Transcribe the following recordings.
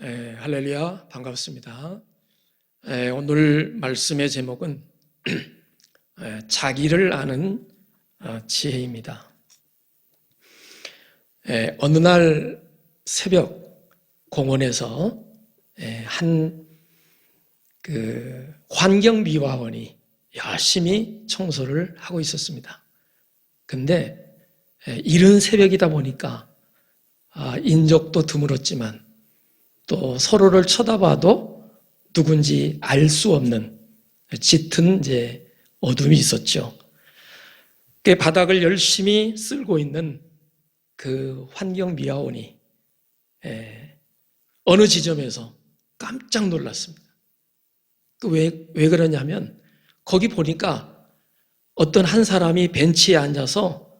할렐루야, 반갑습니다. 오늘 말씀의 제목은 자기를 아는 지혜입니다. 어느 날 새벽 공원에서 한 환경미화원이 열심히 청소를 하고 있었습니다. 근데 이른 새벽이다 보니까 인적도 드물었지만 또 서로를 쳐다봐도 누군지 알 수 없는 짙은 어둠이 있었죠. 그 바닥을 열심히 쓸고 있는 그 환경미화원이 어느 지점에서 깜짝 놀랐습니다. 왜 그러냐면 거기 보니까 어떤 한 사람이 벤치에 앉아서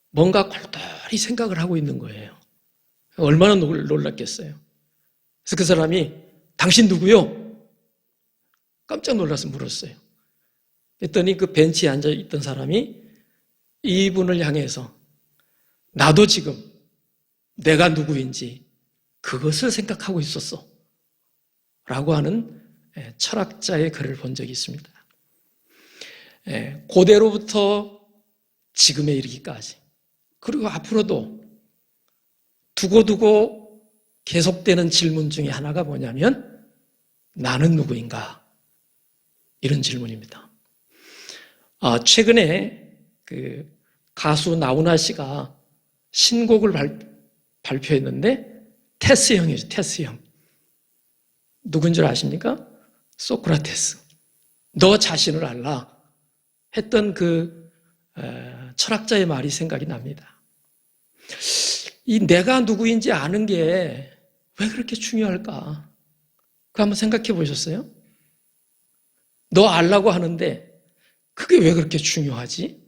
뭔가 골똘히 생각을 하고 있는 거예요. 얼마나 놀랐겠어요. 그래서 그 사람이 당신 누구요? 깜짝 놀라서 물었어요. 그랬더니 그 벤치에 앉아있던 사람이 이분을 향해서 나도 지금 내가 누구인지 그것을 생각하고 있었어 라고 하는 철학자의 글을 본 적이 있습니다. 고대로부터 지금에 이르기까지 그리고 앞으로도 두고두고 계속되는 질문 중에 하나가 뭐냐면 나는 누구인가? 이런 질문입니다. 최근에 그 가수 나훈아 씨가 신곡을 발표했는데 테스 형이죠. 테스 형. 누군 줄 아십니까? 소크라테스. 너 자신을 알라 했던 그 철학자의 말이 생각이 납니다. 이 내가 누구인지 아는 게 왜 그렇게 중요할까? 그거 한번 생각해 보셨어요? 너 알라고 하는데 그게 왜 그렇게 중요하지?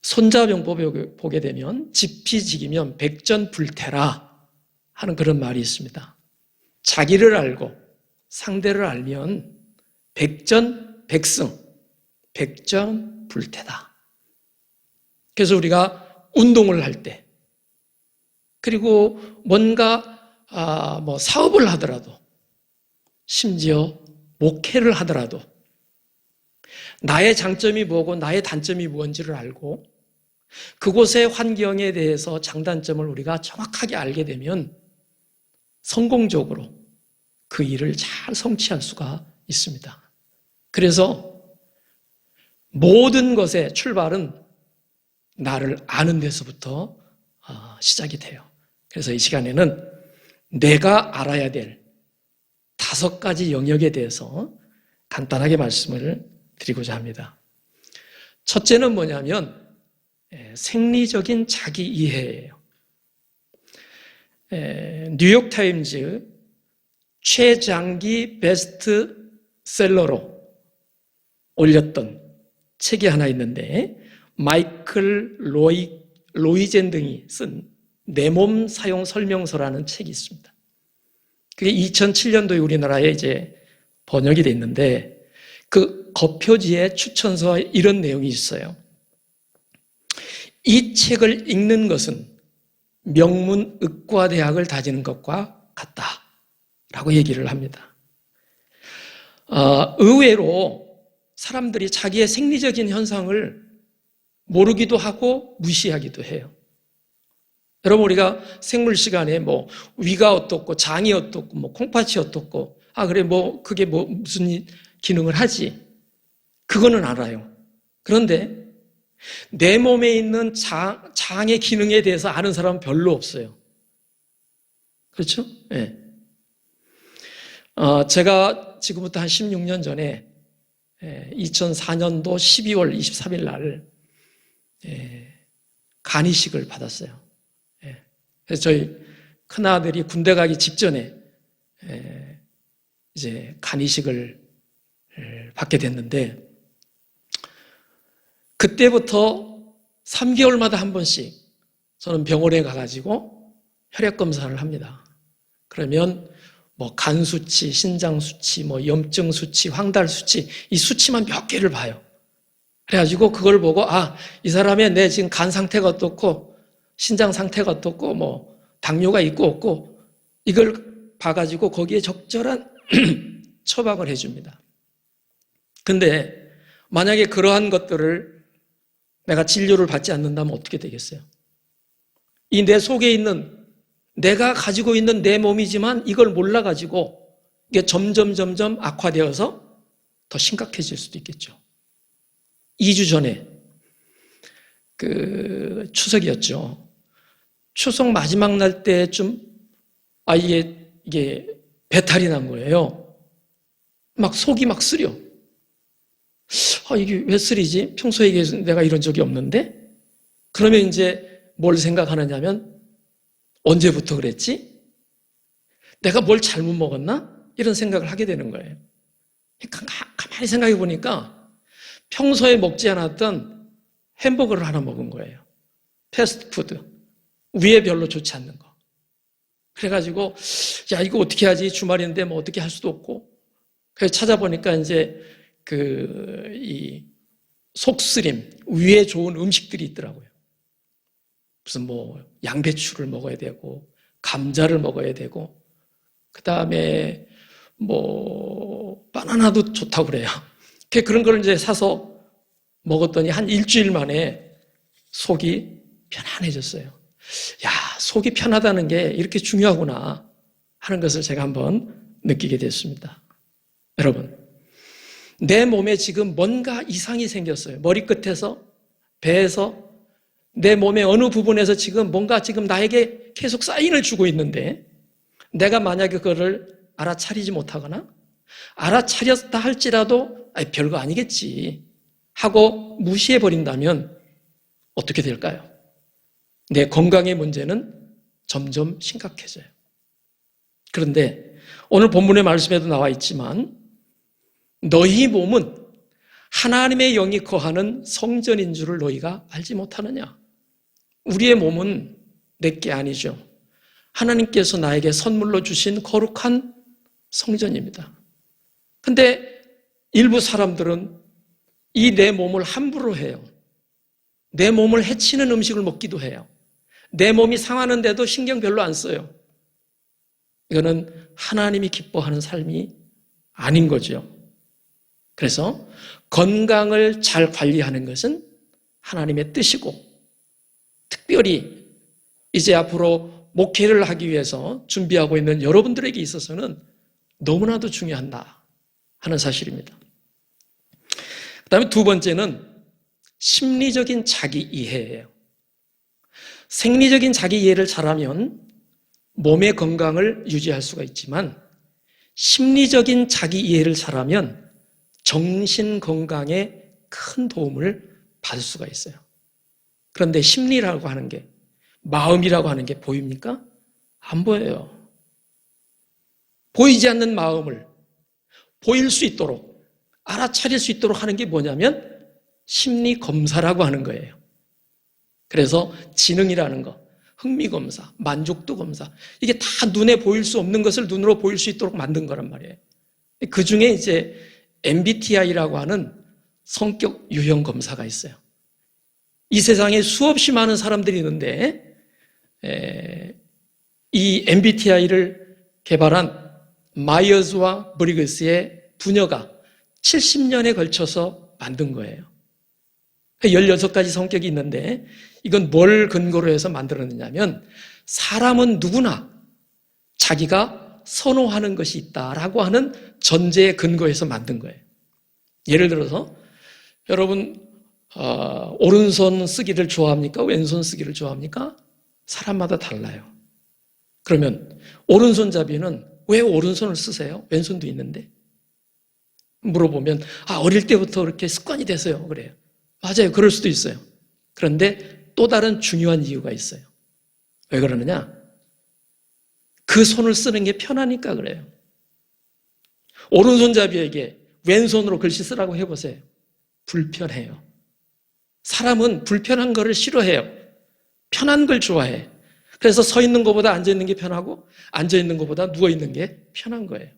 손자병법에 보게 되면 지피지기면 백전불태라 하는 그런 말이 있습니다. 자기를 알고 상대를 알면 백전백승, 백전불태다. 그래서 우리가 운동을 할 때, 그리고 뭔가 사업을 하더라도, 심지어 목회를 하더라도 나의 장점이 뭐고 나의 단점이 무엇인지를 알고 그곳의 환경에 대해서 장단점을 우리가 정확하게 알게 되면 성공적으로 그 일을 잘 성취할 수가 있습니다. 그래서 모든 것의 출발은 나를 아는 데서부터 시작이 돼요. 그래서 이 시간에는 내가 알아야 될 5가지 영역에 대해서 간단하게 말씀을 드리고자 합니다. 첫째는 뭐냐면 생리적인 자기 이해예요. 뉴욕타임즈 최장기 베스트셀러로 올렸던 책이 하나 있는데 마이클 로이젠 등이 쓴 내 몸 사용 설명서라는 책이 있습니다. 그게 2007년도에 우리나라에 번역이 됐는데 그 겉표지에 추천서에 이런 내용이 있어요. 이 책을 읽는 것은 명문 의과대학을 다니는 것과 같다라고 얘기를 합니다. 의외로 사람들이 자기의 생리적인 현상을 모르기도 하고 무시하기도 해요. 여러분, 우리가 생물 시간에 위가 어떻고 장이 어떻고 콩팥이 어떻고 그래 그게 무슨 기능을 하지, 그거는 알아요. 그런데 내 몸에 있는 장의 기능에 대해서 아는 사람은 별로 없어요. 그렇죠? 네. 제가 지금부터 한 16년 전에 2004년도 12월 23일 날 간이식을 받았어요. 그래서 저희 큰아들이 군대 가기 직전에 간이식을 받게 됐는데 그때부터 3개월마다 한 번씩 저는 병원에 가가지고 혈액 검사를 합니다. 그러면 간 수치, 신장 수치, 염증 수치, 황달 수치, 이 수치만 몇 개를 봐요. 그래가지고 그걸 보고 이 사람의 내 지금 간 상태가 어떻고 신장 상태가 어떻고 당뇨가 있고 없고 이걸 봐가지고 거기에 적절한 처방을 해줍니다. 근데 만약에 그러한 것들을 내가 진료를 받지 않는다면 어떻게 되겠어요? 이 내 속에 있는 내가 가지고 있는 내 몸이지만 이걸 몰라가지고 이게 점점 악화되어서 더 심각해질 수도 있겠죠. 2주 전에 그 추석이었죠. 추석 마지막 날 때쯤 이게 배탈이 난 거예요. 막 속이 막 쓰려. 이게 왜 쓰리지? 평소에 내가 이런 적이 없는데? 그러면 이제 뭘 생각하느냐면 언제부터 그랬지? 내가 뭘 잘못 먹었나? 이런 생각을 하게 되는 거예요. 가만히 생각해 보니까 평소에 먹지 않았던 햄버거를 하나 먹은 거예요. 패스트푸드. 위에 별로 좋지 않는 거. 그래가지고 이거 어떻게 하지? 주말인데 뭐 어떻게 할 수도 없고. 그래서 찾아보니까 이제 이 속쓰림, 위에 좋은 음식들이 있더라고요. 무슨 뭐 양배추를 먹어야 되고 감자를 먹어야 되고 그 다음에 뭐 바나나도 좋다고 그래요. 그런 걸 이제 사서 먹었더니 한 일주일 만에 속이 편안해졌어요. 속이 편하다는 게 이렇게 중요하구나 하는 것을 제가 한번 느끼게 됐습니다. 여러분, 내 몸에 지금 뭔가 이상이 생겼어요. 머리끝에서, 배에서, 내 몸의 어느 부분에서 지금 뭔가 지금 나에게 계속 사인을 주고 있는데 내가 만약에 그거를 알아차리지 못하거나 알아차렸다 할지라도 별거 아니겠지 하고 무시해버린다면 어떻게 될까요? 내 건강의 문제는 점점 심각해져요. 그런데 오늘 본문의 말씀에도 나와 있지만 너희 몸은 하나님의 영이 거하는 성전인 줄을 너희가 알지 못하느냐? 우리의 몸은 내게 아니죠. 하나님께서 나에게 선물로 주신 거룩한 성전입니다. 근데 일부 사람들은 이 내 몸을 함부로 해요. 내 몸을 해치는 음식을 먹기도 해요. 내 몸이 상하는데도 신경 별로 안 써요. 이거는 하나님이 기뻐하는 삶이 아닌 거죠. 그래서 건강을 잘 관리하는 것은 하나님의 뜻이고 특별히 이제 앞으로 목회를 하기 위해서 준비하고 있는 여러분들에게 있어서는 너무나도 중요하다 하는 사실입니다. 그 다음에 두 번째는 심리적인 자기 이해예요. 생리적인 자기 이해를 잘하면 몸의 건강을 유지할 수가 있지만 심리적인 자기 이해를 잘하면 정신 건강에 큰 도움을 받을 수가 있어요. 그런데 심리라고 하는 게, 마음이라고 하는 게 보입니까? 안 보여요. 보이지 않는 마음을 보일 수 있도록, 알아차릴 수 있도록 하는 게 뭐냐면 심리 검사라고 하는 거예요. 그래서 지능이라는 거, 흥미검사, 만족도 검사, 이게 다 눈에 보일 수 없는 것을 눈으로 보일 수 있도록 만든 거란 말이에요. 그 중에 이제 MBTI라고 하는 성격 유형 검사가 있어요. 이 세상에 수없이 많은 사람들이 있는데 이 MBTI를 개발한 마이어즈와 브리그스의 부녀가 70년에 걸쳐서 만든 거예요. 16가지 성격이 있는데 이건 뭘 근거로 해서 만들었느냐면 사람은 누구나 자기가 선호하는 것이 있다라고 하는 전제에 근거해서 만든 거예요. 예를 들어서 여러분 오른손 쓰기를 좋아합니까? 왼손 쓰기를 좋아합니까? 사람마다 달라요. 그러면 오른손잡이는 왜 오른손을 쓰세요? 왼손도 있는데. 물어보면 어릴 때부터 그렇게 습관이 돼서요. 그래요. 맞아요. 그럴 수도 있어요. 그런데 또 다른 중요한 이유가 있어요. 왜 그러느냐? 그 손을 쓰는 게 편하니까 그래요. 오른손잡이에게 왼손으로 글씨 쓰라고 해보세요. 불편해요. 사람은 불편한 거를 싫어해요. 편한 걸 좋아해. 그래서 서 있는 것보다 앉아 있는 게 편하고 앉아 있는 것보다 누워 있는 게 편한 거예요.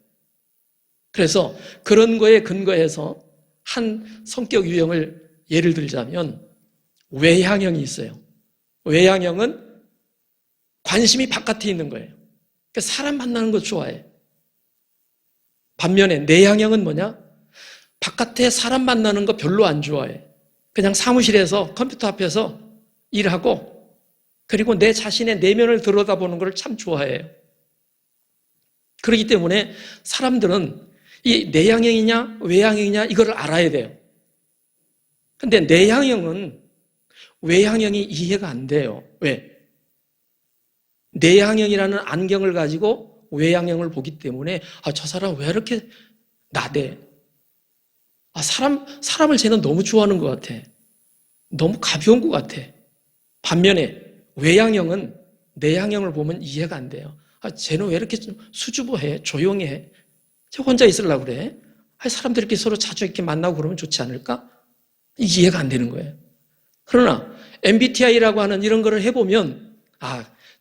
그래서 그런 거에 근거해서 한 성격 유형을 예를 들자면 외향형이 있어요. 외향형은 관심이 바깥에 있는 거예요. 그러니까 사람 만나는 거 좋아해. 반면에 내향형은 뭐냐? 바깥에 사람 만나는 거 별로 안 좋아해. 그냥 사무실에서 컴퓨터 앞에서 일하고 그리고 내 자신의 내면을 들여다보는 걸 참 좋아해요. 그렇기 때문에 사람들은 이 내향형이냐 외향형이냐 이거를 알아야 돼요. 근데 내향형은 외향형이 이해가 안 돼요. 왜? 내향형이라는 안경을 가지고 외향형을 보기 때문에 저 사람 왜 이렇게 나대? 사람을 쟤는 너무 좋아하는 것 같아. 너무 가벼운 것 같아. 반면에 외향형은 내향형을 보면 이해가 안 돼요. 쟤는 왜 이렇게 좀 수줍어해? 조용히 해? 쟤 혼자 있으려고 그래? 사람들이 이렇게 서로 자주 이렇게 만나고 그러면 좋지 않을까? 이해가 안 되는 거예요. 그러나 MBTI라고 하는 이런 거를 해보면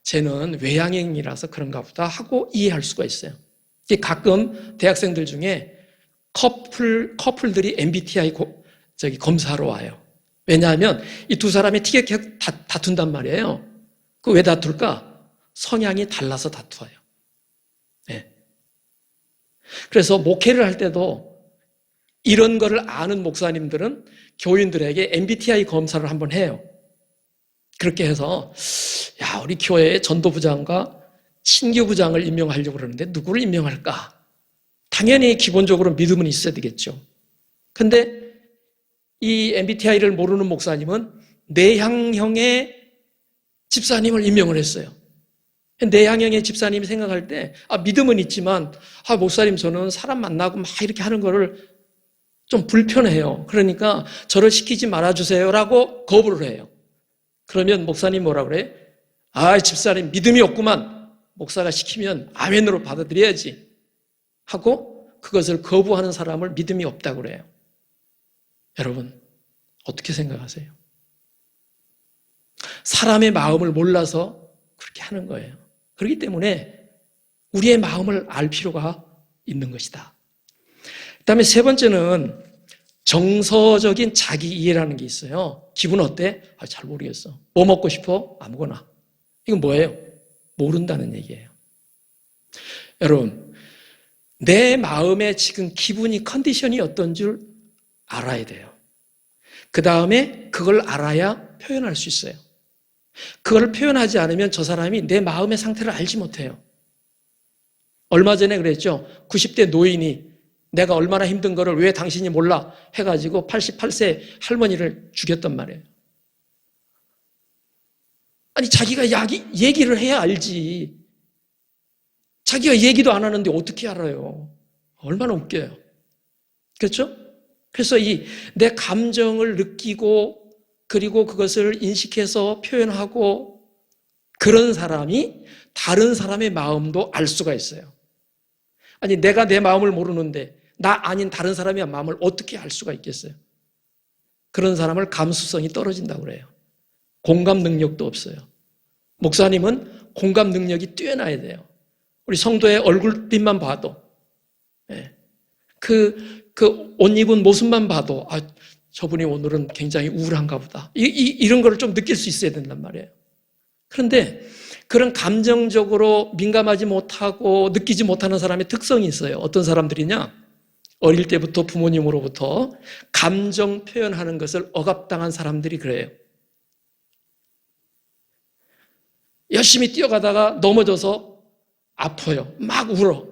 쟤는 외향형이라서 그런가 보다 하고 이해할 수가 있어요. 가끔 대학생들 중에 커플들이 MBTI 검사하러 와요. 왜냐하면 이 두 사람이 티격태격 다툰단 말이에요. 왜 다툴까? 성향이 달라서 다투어요. 네. 그래서 목회를 할 때도 이런 거를 아는 목사님들은 교인들에게 MBTI 검사를 한번 해요. 그렇게 해서 우리 교회의 전도부장과 신교부장을 임명하려고 그러는데 누구를 임명할까? 당연히 기본적으로 믿음은 있어야 되겠죠. 근데 이 MBTI를 모르는 목사님은 내향형의 집사님을 임명을 했어요. 내향형의 집사님이 생각할 때 믿음은 있지만 목사님 저는 사람 만나고 막 이렇게 하는 거를 좀 불편해요. 그러니까 저를 시키지 말아주세요라고 거부를 해요. 그러면 목사님 뭐라 그래? 집사님 믿음이 없구만. 목사가 시키면 아멘으로 받아들여야지 하고 그것을 거부하는 사람을 믿음이 없다고 그래요. 여러분 어떻게 생각하세요? 사람의 마음을 몰라서 그렇게 하는 거예요. 그렇기 때문에 우리의 마음을 알 필요가 있는 것이다. 그다음에 세 번째는 정서적인 자기 이해라는 게 있어요. 기분 어때? 잘 모르겠어. 뭐 먹고 싶어? 아무거나. 이건 뭐예요? 모른다는 얘기예요. 여러분, 내 마음의 지금 기분이 컨디션이 어떤 줄 알아야 돼요. 그 다음에 그걸 알아야 표현할 수 있어요. 그걸 표현하지 않으면 저 사람이 내 마음의 상태를 알지 못해요. 얼마 전에 그랬죠. 90대 노인이 내가 얼마나 힘든 거를 왜 당신이 몰라 해가지고 88세 할머니를 죽였단 말이에요. 자기가 얘기를 해야 알지. 자기가 얘기도 안 하는데 어떻게 알아요? 얼마나 웃겨요. 그렇죠? 그래서 내 감정을 느끼고 그리고 그것을 인식해서 표현하고 그런 사람이 다른 사람의 마음도 알 수가 있어요. 내가 내 마음을 모르는데 나 아닌 다른 사람의 마음을 어떻게 알 수가 있겠어요? 그런 사람을 감수성이 떨어진다고 그래요. 공감 능력도 없어요. 목사님은 공감 능력이 뛰어나야 돼요. 우리 성도의 얼굴빛만 봐도 그 옷 입은 모습만 봐도 저분이 오늘은 굉장히 우울한가 보다. 이런 거를 좀 느낄 수 있어야 된단 말이에요. 그런데 그런 감정적으로 민감하지 못하고 느끼지 못하는 사람의 특성이 있어요. 어떤 사람들이냐? 어릴 때부터 부모님으로부터 감정 표현하는 것을 억압당한 사람들이 그래요. 열심히 뛰어가다가 넘어져서 아파요. 막 울어.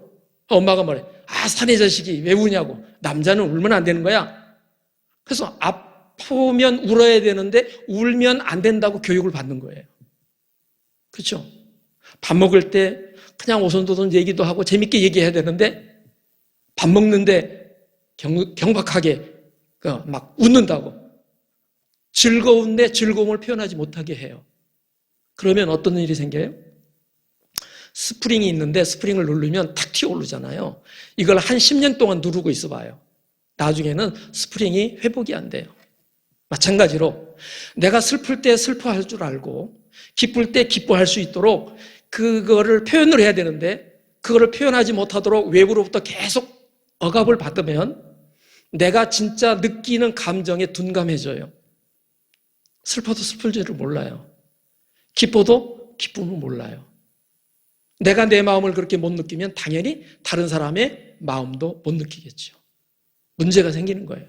엄마가 말해. 사내 자식이 왜 우냐고. 남자는 울면 안 되는 거야. 그래서 아프면 울어야 되는데 울면 안 된다고 교육을 받는 거예요. 그렇죠? 밥 먹을 때 그냥 오손도손 얘기도 하고 재밌게 얘기해야 되는데 밥 먹는데 경박하게 막 웃는다고. 즐거운데 즐거움을 표현하지 못하게 해요. 그러면 어떤 일이 생겨요? 스프링이 있는데 스프링을 누르면 탁 튀어오르잖아요. 이걸 한 10년 동안 누르고 있어 봐요. 나중에는 스프링이 회복이 안 돼요. 마찬가지로 내가 슬플 때 슬퍼할 줄 알고 기쁠 때 기뻐할 수 있도록 그거를 표현을 해야 되는데 그거를 표현하지 못하도록 외부로부터 계속 억압을 받으면 내가 진짜 느끼는 감정에 둔감해져요. 슬퍼도 슬플 줄을 몰라요. 기뻐도 기쁨을 몰라요. 내가 내 마음을 그렇게 못 느끼면 당연히 다른 사람의 마음도 못 느끼겠죠. 문제가 생기는 거예요.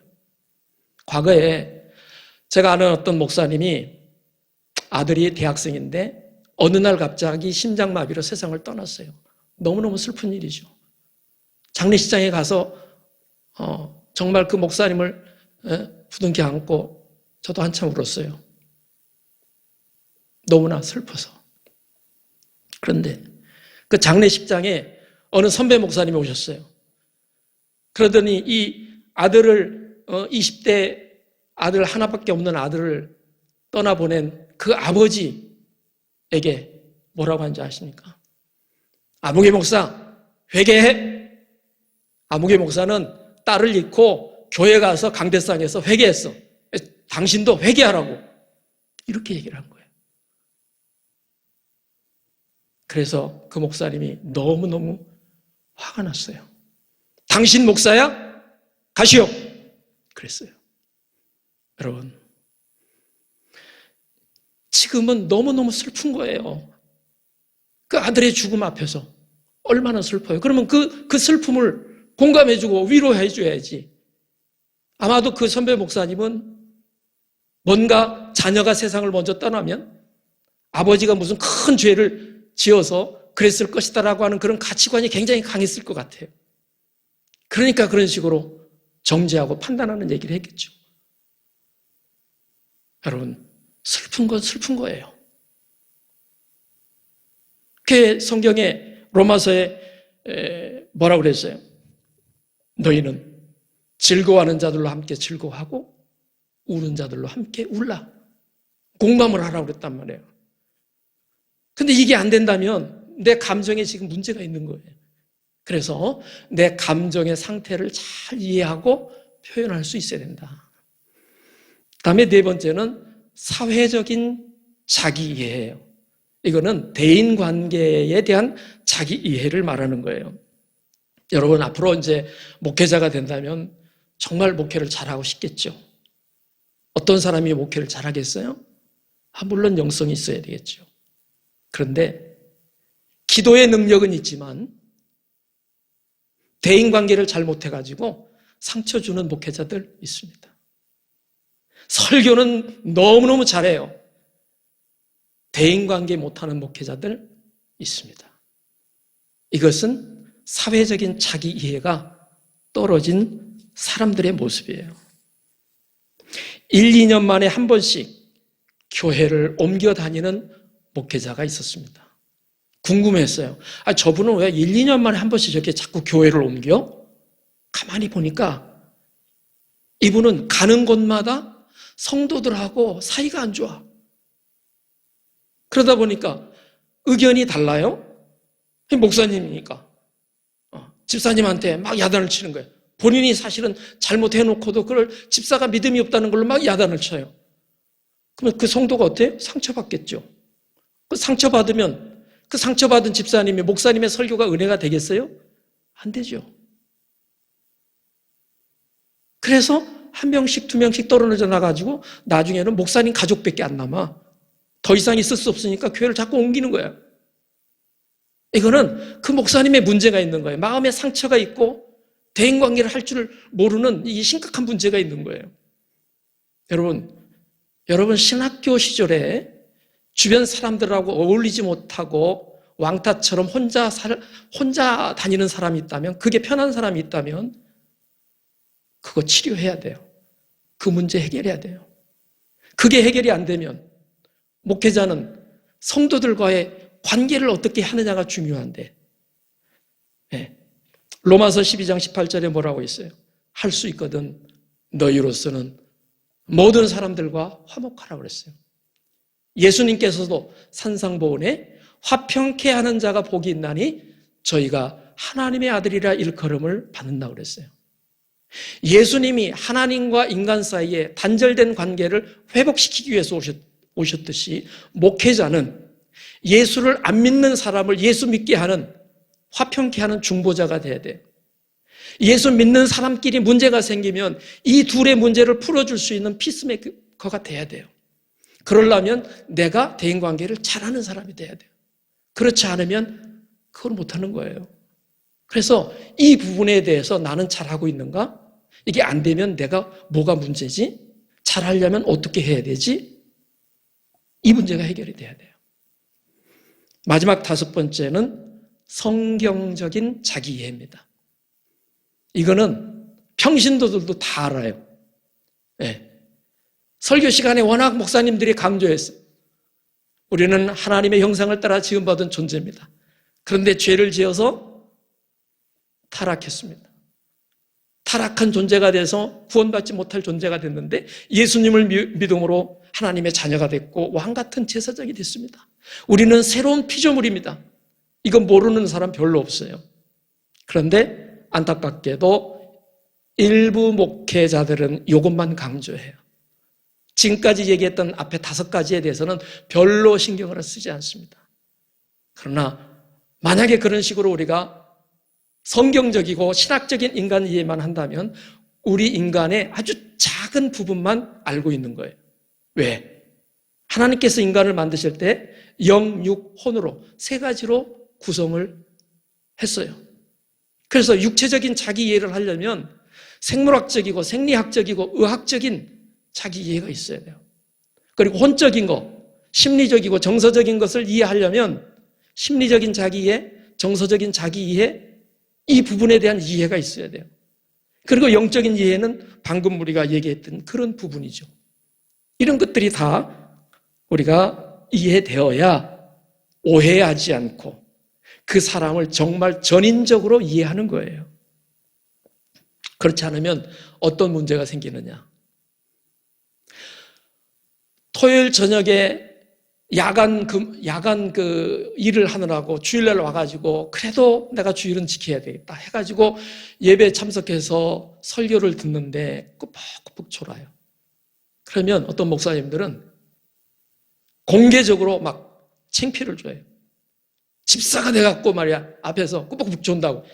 과거에 제가 아는 어떤 목사님이 아들이 대학생인데 어느 날 갑자기 심장마비로 세상을 떠났어요. 너무너무 슬픈 일이죠. 장례식장에 가서 정말 그 목사님을 부둥켜 안고 저도 한참 울었어요. 너무나 슬퍼서. 그런데 그 장례식장에 어느 선배 목사님이 오셨어요. 그러더니 이 아들을 20대 아들 하나밖에 없는 아들을 떠나보낸 그 아버지에게 뭐라고 한지 아십니까? 아무개 목사 회개해. 아무개 목사는 딸을 잃고 교회 가서 강대상에서 회개했어. 당신도 회개하라고 이렇게 얘기를 한 거예요. 그래서 그 목사님이 너무너무 화가 났어요. 당신 목사야? 가시오. 그랬어요. 여러분, 지금은 너무너무 슬픈 거예요. 그 아들의 죽음 앞에서 얼마나 슬퍼요. 그러면 그 슬픔을 공감해주고 위로해줘야지. 아마도 그 선배 목사님은 뭔가 자녀가 세상을 먼저 떠나면 아버지가 무슨 큰 죄를 지어서 그랬을 것이다라고 하는 그런 가치관이 굉장히 강했을 것 같아요. 그러니까 그런 식으로 정죄하고 판단하는 얘기를 했겠죠. 여러분, 슬픈 건 슬픈 거예요. 그 성경에 로마서에 뭐라고 그랬어요? 너희는 즐거워하는 자들로 함께 즐거워하고 우는 자들로 함께 울라. 공감을 하라고 그랬단 말이에요. 근데 이게 안 된다면 내 감정에 지금 문제가 있는 거예요. 그래서 내 감정의 상태를 잘 이해하고 표현할 수 있어야 된다. 다음에 네 번째는 사회적인 자기 이해예요. 이거는 대인 관계에 대한 자기 이해를 말하는 거예요. 여러분 앞으로 이제 목회자가 된다면 정말 목회를 잘하고 싶겠죠. 어떤 사람이 목회를 잘하겠어요? 물론 영성이 있어야 되겠죠. 그런데 기도의 능력은 있지만 대인관계를 잘못해가지고 상처 주는 목회자들 있습니다. 설교는 너무너무 잘해요. 대인관계 못하는 목회자들 있습니다. 이것은 사회적인 자기 이해가 떨어진 사람들의 모습이에요. 1, 2년 만에 한 번씩 교회를 옮겨 다니는 목회자가 있었습니다. 궁금했어요. 저분은 왜 1, 2년 만에 한 번씩 저렇게 자꾸 교회를 옮겨? 가만히 보니까 이분은 가는 곳마다 성도들하고 사이가 안 좋아. 그러다 보니까 의견이 달라요. 목사님이니까 집사님한테 막 야단을 치는 거예요. 본인이 사실은 잘못해놓고도 그걸 집사가 믿음이 없다는 걸로 막 야단을 쳐요. 그러면 그 성도가 어때요? 상처받겠죠. 그 상처받으면 그 상처받은 집사님이 목사님의 설교가 은혜가 되겠어요? 안 되죠. 그래서 한 명씩 두 명씩 떨어져 나가지고 나중에는 목사님 가족밖에 안 남아. 더 이상 있을 수 없으니까 교회를 자꾸 옮기는 거야. 이거는 그 목사님의 문제가 있는 거예요. 마음에 상처가 있고 대인관계를 할 줄 모르는 이 심각한 문제가 있는 거예요. 여러분 신학교 시절에 주변 사람들하고 어울리지 못하고 왕따처럼 혼자 다니는 사람이 있다면, 그게 편한 사람이 있다면 그거 치료해야 돼요. 그 문제 해결해야 돼요. 그게 해결이 안 되면 목회자는 성도들과의 관계를 어떻게 하느냐가 중요한데, 네. 로마서 12장 18절에 뭐라고 있어요? 할 수 있거든 너희로서는 모든 사람들과 화목하라고 그랬어요. 예수님께서도 산상보훈에 화평케 하는 자가 복이 있나니 저희가 하나님의 아들이라 일컬음을 받는다고 그랬어요. 예수님이 하나님과 인간 사이에 단절된 관계를 회복시키기 위해서 오셨듯이 목회자는 예수를 안 믿는 사람을 예수 믿게 하는, 화평케 하는 중보자가 돼야 돼요. 예수 믿는 사람끼리 문제가 생기면 이 둘의 문제를 풀어줄 수 있는 피스메이커가 돼야 돼요. 그러려면 내가 대인관계를 잘하는 사람이 돼야 돼요. 그렇지 않으면 그걸 못하는 거예요. 그래서 이 부분에 대해서 나는 잘하고 있는가? 이게 안 되면 내가 뭐가 문제지? 잘하려면 어떻게 해야 되지? 이 문제가 해결이 돼야 돼요. 마지막 5번째는 성경적인 자기 이해입니다. 이거는 평신도들도 다 알아요. 네. 설교 시간에 워낙 목사님들이 강조했어요. 우리는 하나님의 형상을 따라 지음받은 존재입니다. 그런데 죄를 지어서 타락했습니다. 타락한 존재가 돼서 구원받지 못할 존재가 됐는데 예수님을 믿음으로 하나님의 자녀가 됐고 왕같은 제사장이 됐습니다. 우리는 새로운 피조물입니다. 이건 모르는 사람 별로 없어요. 그런데 안타깝게도 일부 목회자들은 이것만 강조해요. 지금까지 얘기했던 앞에 5가지에 대해서는 별로 신경을 쓰지 않습니다. 그러나 만약에 그런 식으로 우리가 성경적이고 신학적인 인간 이해만 한다면 우리 인간의 아주 작은 부분만 알고 있는 거예요. 왜? 하나님께서 인간을 만드실 때 영, 육, 혼으로 3가지로 구성을 했어요. 그래서 육체적인 자기 이해를 하려면 생물학적이고 생리학적이고 의학적인 자기 이해가 있어야 돼요. 그리고 혼적인 거, 심리적이고 정서적인 것을 이해하려면 심리적인 자기 이해, 정서적인 자기 이해, 이 부분에 대한 이해가 있어야 돼요. 그리고 영적인 이해는 방금 우리가 얘기했던 그런 부분이죠. 이런 것들이 다 우리가 이해되어야 오해하지 않고 그 사람을 정말 전인적으로 이해하는 거예요. 그렇지 않으면 어떤 문제가 생기느냐. 토요일 저녁에 야간 일을 하느라고 주일날 와가지고 그래도 내가 주일은 지켜야 되겠다 해가지고 예배 참석해서 설교를 듣는데 꾸벅꾸벅 졸아요. 그러면 어떤 목사님들은 공개적으로 막 창피를 줘요. 집사가 돼갖고 말이야 앞에서 꾸벅꾸벅 존다고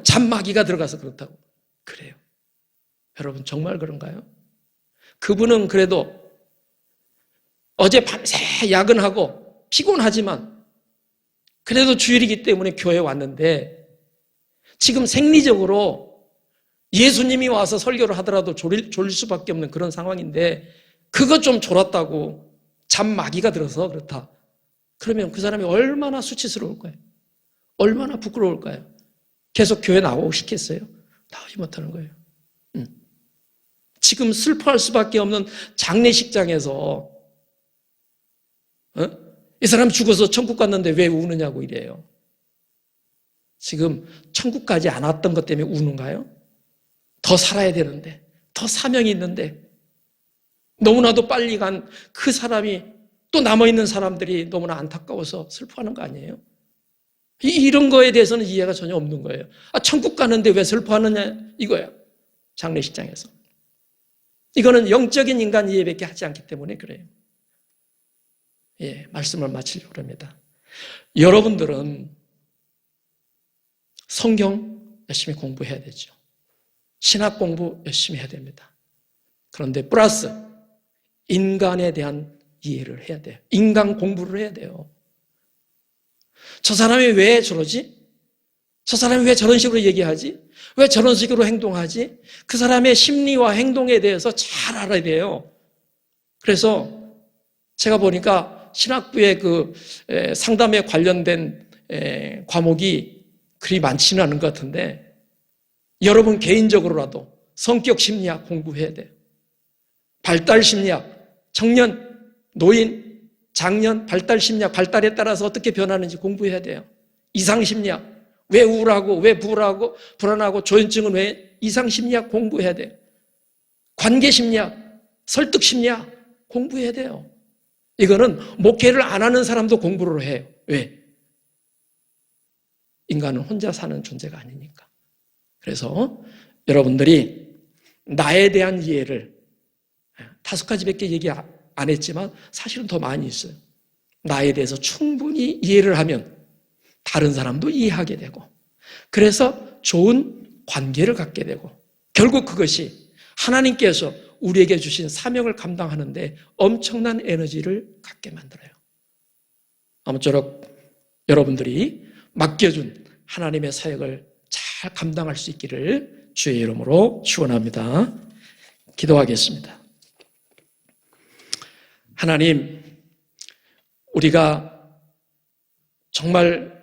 잠마귀가 들어가서 그렇다고 그래요. 여러분 정말 그런가요? 그분은 그래도 어제 밤새 야근하고 피곤하지만 그래도 주일이기 때문에 교회에 왔는데 지금 생리적으로 예수님이 와서 설교를 하더라도 졸릴 수밖에 없는 그런 상황인데 그거 좀 졸았다고 잠마귀가 들어서 그렇다. 그러면 그 사람이 얼마나 수치스러울까요? 얼마나 부끄러울까요? 계속 교회 나오고 싶겠어요? 나오지 못하는 거예요. 지금 슬퍼할 수밖에 없는 장례식장에서 이 사람 죽어서 천국 갔는데 왜 우느냐고 이래요. 지금 천국 가지 않았던 것 때문에 우는가요? 더 살아야 되는데, 더 사명이 있는데 너무나도 빨리 간 그 사람이 또 남아있는 사람들이 너무나 안타까워서 슬퍼하는 거 아니에요? 이런 거에 대해서는 이해가 전혀 없는 거예요. 천국 가는데 왜 슬퍼하느냐 이거야. 장례식장에서. 이거는 영적인 인간 이해밖에 하지 않기 때문에 그래요. 말씀을 마치려고 합니다. 여러분들은 성경 열심히 공부해야 되죠. 신학 공부 열심히 해야 됩니다. 그런데 플러스 인간에 대한 이해를 해야 돼요. 인간 공부를 해야 돼요. 저 사람이 왜 저러지? 저 사람이 왜 저런 식으로 얘기하지? 왜 저런 식으로 행동하지? 그 사람의 심리와 행동에 대해서 잘 알아야 돼요. 그래서 제가 보니까 신학부의 상담에 관련된 과목이 그리 많지는 않은 것 같은데 여러분 개인적으로라도 성격 심리학 공부해야 돼요. 발달 심리학, 청년, 노인, 장년, 발달 심리학, 발달에 따라서 어떻게 변하는지 공부해야 돼요. 이상 심리학, 왜 우울하고 왜 불안하고 조현증은 왜 이상 심리학 공부해야 돼요. 관계 심리학, 설득 심리학 공부해야 돼요. 이거는 목회를 안 하는 사람도 공부를 해요. 왜? 인간은 혼자 사는 존재가 아니니까. 그래서 여러분들이 나에 대한 이해를 5가지밖에 얘기 안 했지만 사실은 더 많이 있어요. 나에 대해서 충분히 이해를 하면 다른 사람도 이해하게 되고 그래서 좋은 관계를 갖게 되고 결국 그것이 하나님께서 우리에게 주신 사명을 감당하는데 엄청난 에너지를 갖게 만들어요. 아무쪼록 여러분들이 맡겨준 하나님의 사역을 잘 감당할 수 있기를 주의 이름으로 축원합니다. 기도하겠습니다. 하나님, 우리가 정말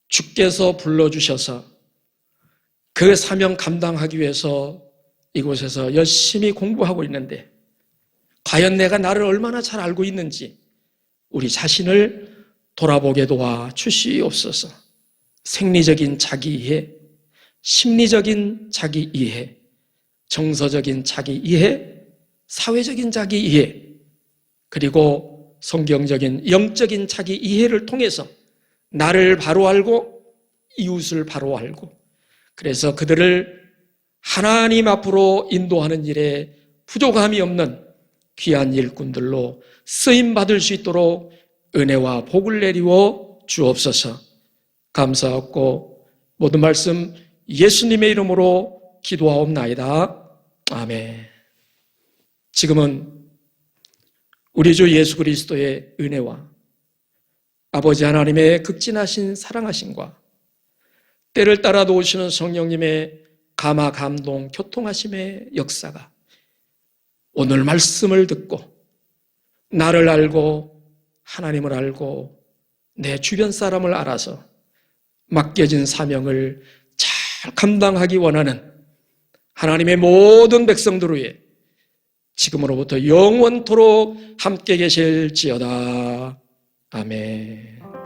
주께서 불러주셔서 그 사명 감당하기 위해서 이곳에서 열심히 공부하고 있는데 과연 내가 나를 얼마나 잘 알고 있는지 우리 자신을 돌아보게 도와 주시옵소서. 생리적인 자기 이해, 심리적인 자기 이해, 정서적인 자기 이해, 사회적인 자기 이해, 그리고 성경적인 영적인 자기 이해를 통해서 나를 바로 알고 이웃을 바로 알고 그래서 그들을 하나님 앞으로 인도하는 일에 부족함이 없는 귀한 일꾼들로 쓰임받을 수 있도록 은혜와 복을 내리워 주옵소서. 감사하고 모든 말씀 예수님의 이름으로 기도하옵나이다. 아멘. 지금은 우리 주 예수 그리스도의 은혜와 아버지 하나님의 극진하신 사랑하심과 때를 따라 도우시는 성령님의 감화, 감동, 교통하심의 역사가 오늘 말씀을 듣고 나를 알고 하나님을 알고 내 주변 사람을 알아서 맡겨진 사명을 잘 감당하기 원하는 하나님의 모든 백성들 위해 지금으로부터 영원토록 함께 계실지어다. 아멘.